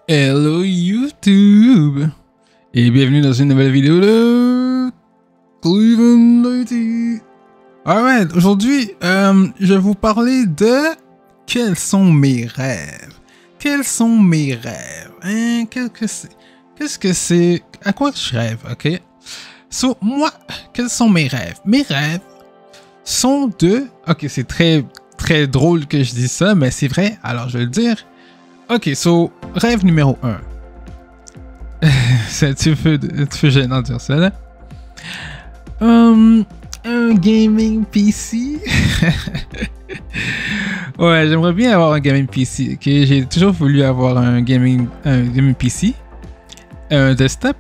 Hello YouTube et bienvenue dans une nouvelle vidéo de Cleveland Lady. Alright, aujourd'hui je vais vous parler de quels sont mes rêves. Quels sont mes rêves, hein? Qu'est-ce que c'est? À quoi je rêve, ok? So, moi, quels sont mes rêves? Mes rêves sont de... Ok, c'est très drôle que je dise ça, mais c'est vrai, alors je vais le dire. Ok, so, rêve numéro 1. C'est un petit peu gênant de dire ça, là. Un gaming PC. Ouais, j'aimerais bien avoir un gaming PC. Ok, j'ai toujours voulu avoir un gaming PC. Un desktop.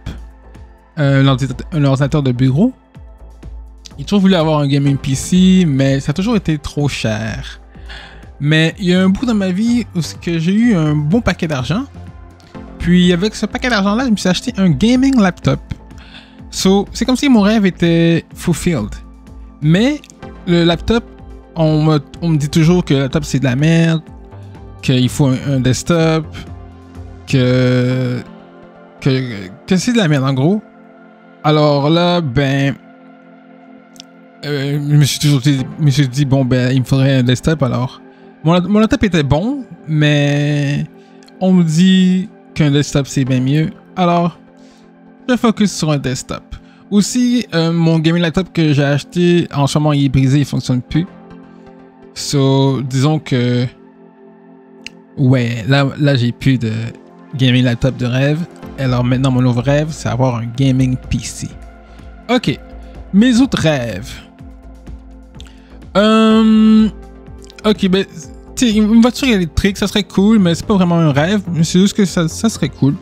Un ordinateur de bureau. J'ai toujours voulu avoir un gaming PC, mais ça a toujours été trop cher. Mais il y a un bout dans ma vie où j'ai eu un bon paquet d'argent. Puis avec ce paquet d'argent-là, je me suis acheté un gaming laptop. So, c'est comme si mon rêve était fulfilled. Mais le laptop, on me dit toujours que le laptop c'est de la merde, qu'il faut un desktop, que c'est de la merde en gros. Alors là, ben... je me suis dit, bon, ben, il me faudrait un desktop alors. Mon laptop était bon, mais on me dit qu'un desktop c'est bien mieux. Alors, je focus sur un desktop. Aussi, mon gaming laptop que j'ai acheté, en ce moment il est brisé, il fonctionne plus. So, disons que... Ouais, là j'ai plus de gaming laptop de rêve. Alors maintenant, mon nouveau rêve, c'est avoir un gaming PC. Ok, mes autres rêves. Ok, ben, tu sais, une voiture électrique, ça serait cool, mais c'est pas vraiment un rêve. C'est juste que ça serait cool.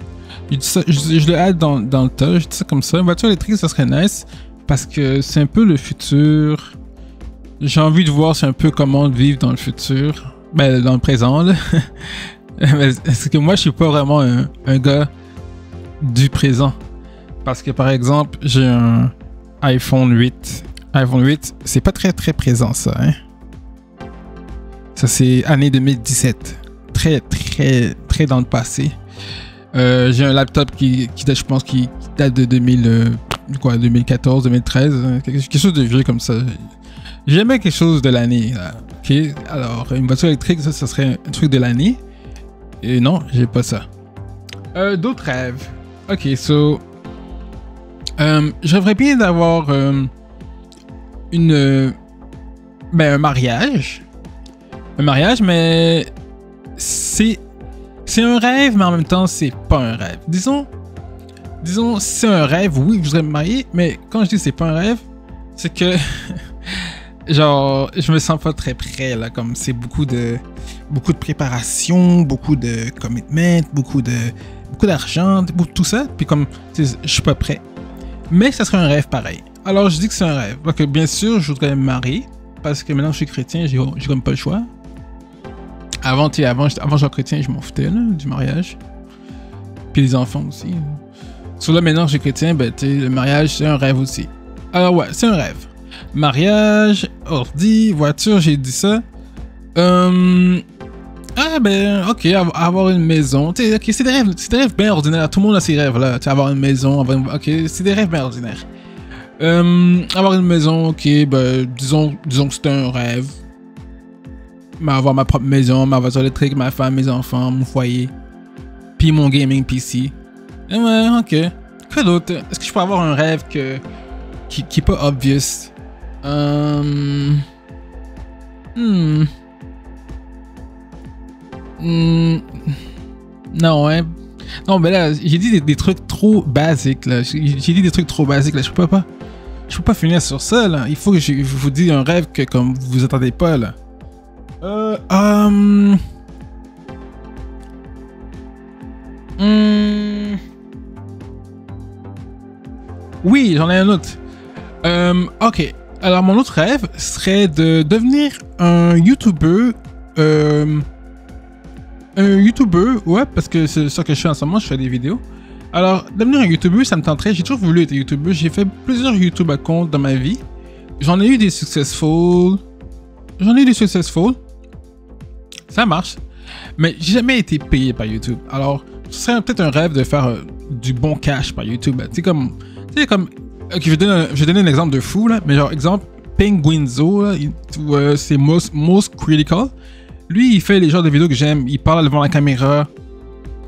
Je le aide dans le tas, je dis ça comme ça. Une voiture électrique, ça serait nice, parce que c'est un peu le futur. J'ai envie de voir c'est un peu comment vivre dans le futur. Ben, dans le présent, là. Parce que moi, je suis pas vraiment un gars du présent. Parce que, par exemple, j'ai un iPhone 8. iPhone 8, c'est pas très présent, ça, hein. Ça, c'est année 2017. Très dans le passé. J'ai un laptop qui date, je pense, qui date de 2014, 2013. Quelque chose de vieux comme ça. J'aimais quelque chose de l'année. Ok, alors, une voiture électrique, ça serait un truc de l'année. Et non, j'ai pas ça. D'autres rêves. Ok, so... j'aimerais bien d'avoir un mariage. Un mariage, mais c'est un rêve, mais en même temps, c'est pas un rêve. Disons, c'est un rêve, oui, je voudrais me marier, mais quand je dis c'est pas un rêve, c'est que, genre, je me sens pas très prêt, là, comme c'est beaucoup de préparation, beaucoup de commitment, beaucoup d'argent, tout ça, puis comme, je suis pas prêt. Mais ça serait un rêve pareil. Alors, je dis que c'est un rêve. Donc, bien sûr, je voudrais me marier, parce que maintenant que je suis chrétien, j'ai comme pas le choix. Avant j'étais chrétien, je m'en foutais là, du mariage. Puis les enfants aussi. Sur là, maintenant que je suis chrétien, ben, le mariage, c'est un rêve aussi. Alors ouais, c'est un rêve. Mariage, ordi, voiture, j'ai dit ça. Ah ben, ok, avoir une maison. Ok, c'est des rêves bien ordinaires. Tout le monde a ces rêves là. Avoir une maison, ok, c'est des rêves bien ordinaires. Avoir une maison, ok, ben, disons que c'est un rêve. Mais avoir ma propre maison, ma voiture électrique, ma femme, mes enfants, mon foyer. Puis mon gaming PC. Et ouais, ok. Quoi d'autre? Est-ce que je peux avoir un rêve qui est pas obvious? Non, hein. Non, mais là, j'ai dit des trucs trop basiques, là. J'ai dit des trucs trop basiques, là. Je peux pas finir sur ça, là. Il faut que je vous dise un rêve que, comme vous attendez pas, là. Oui, j'en ai un autre. Ok. Alors, mon autre rêve serait de devenir un YouTuber. Un YouTuber, ouais, parce que c'est ça que je fais en ce moment, je fais des vidéos. Alors, devenir un YouTuber, ça me tenterait. J'ai toujours voulu être YouTuber. J'ai fait plusieurs YouTube accounts dans ma vie. J'en ai eu des successful. Ça marche. Mais j'ai jamais été payé par YouTube. Alors, ce serait peut-être un rêve de faire du bon cash par YouTube. Tu sais, comme. Ok, je vais donner un exemple de fou, là. Mais genre, exemple, Penguinzo, là, c'est Most Critical. Lui, il fait les genres de vidéos que j'aime. Il parle devant la caméra,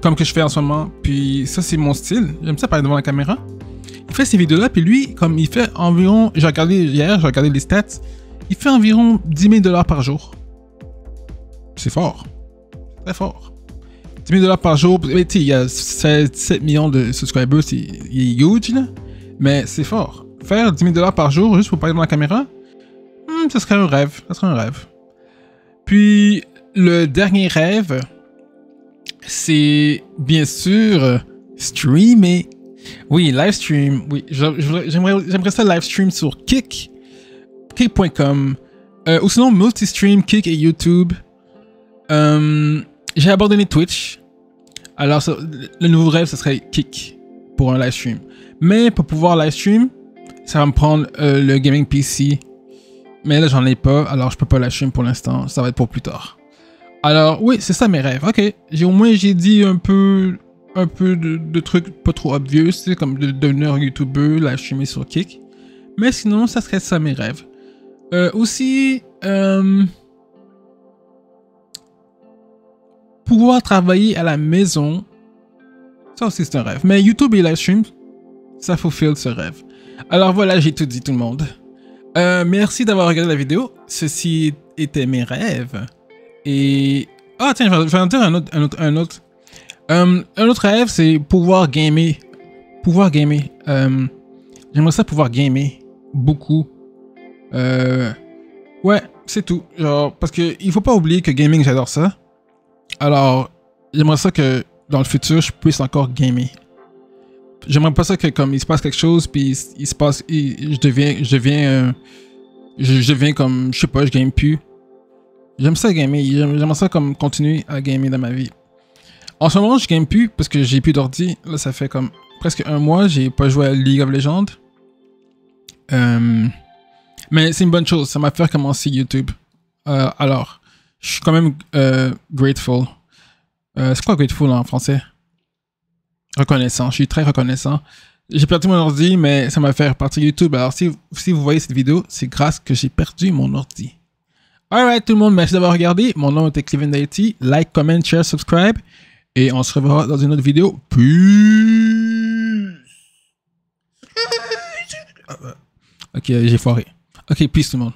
comme que je fais en ce moment. Puis ça, c'est mon style. J'aime ça parler devant la caméra. Il fait ces vidéos-là, puis lui, comme il fait environ. J'ai regardé les stats. Il fait environ 10 000 $ par jour. C'est fort. Très fort. 10 000 $ par jour. Tu sais, il y a 7 millions de subscribers. Il est huge, là. Mais c'est fort. Faire 10 000 $ par jour juste pour parler devant la caméra, ce serait un rêve. Ça serait un rêve. Puis, le dernier rêve, c'est bien sûr streamer. Oui, live stream. Oui, j'aimerais ça live stream sur Kick.com. Ou sinon, multi-stream, Kick et YouTube. J'ai abandonné Twitch. Alors, le nouveau rêve, ce serait Kick pour un live stream. Mais pour pouvoir live stream, ça va me prendre le gaming PC. Mais là, j'en ai pas, alors je peux pas live stream pour l'instant. Ça va être pour plus tard. Alors, oui, c'est ça mes rêves. Ok, au moins j'ai dit un peu de trucs pas trop obvious, c'est comme de devenir un YouTuber, live streamer sur Kick. Mais sinon, ça serait ça mes rêves. Aussi, pouvoir travailler à la maison, ça aussi c'est un rêve. Mais YouTube et live stream, ça fulfill ce rêve. Alors voilà, j'ai tout dit tout le monde. Merci d'avoir regardé la vidéo. Ceci était mes rêves. Et... Ah tiens, je vais en dire un autre. Un autre rêve, c'est pouvoir gamer. J'aimerais ça pouvoir gamer. Beaucoup. Ouais, c'est tout. Genre, parce que il faut pas oublier que gaming, j'adore ça. Alors, j'aimerais ça que dans le futur, je puisse encore gamer. J'aimerais pas ça que comme il se passe quelque chose, puis je deviens comme, je sais pas, je game plus. J'aime ça gamer, j'aimerais ça comme continuer à gamer dans ma vie. En ce moment, je game plus parce que j'ai plus d'ordi. Là, ça fait comme presque un mois, j'ai pas joué à League of Legends. Mais c'est une bonne chose, ça m'a fait commencer YouTube. Alors, je suis quand même grateful. C'est quoi grateful en français? Reconnaissant, je suis très reconnaissant. J'ai perdu mon ordi, mais ça m'a fait repartir YouTube. Alors, si vous voyez cette vidéo, c'est grâce que j'ai perdu mon ordi. Alright, tout le monde, merci d'avoir regardé. Mon nom était Cleveland Daity. Like, comment, share, subscribe. Et on se reverra dans une autre vidéo. Peace! Ok, j'ai foiré. Ok, peace tout le monde.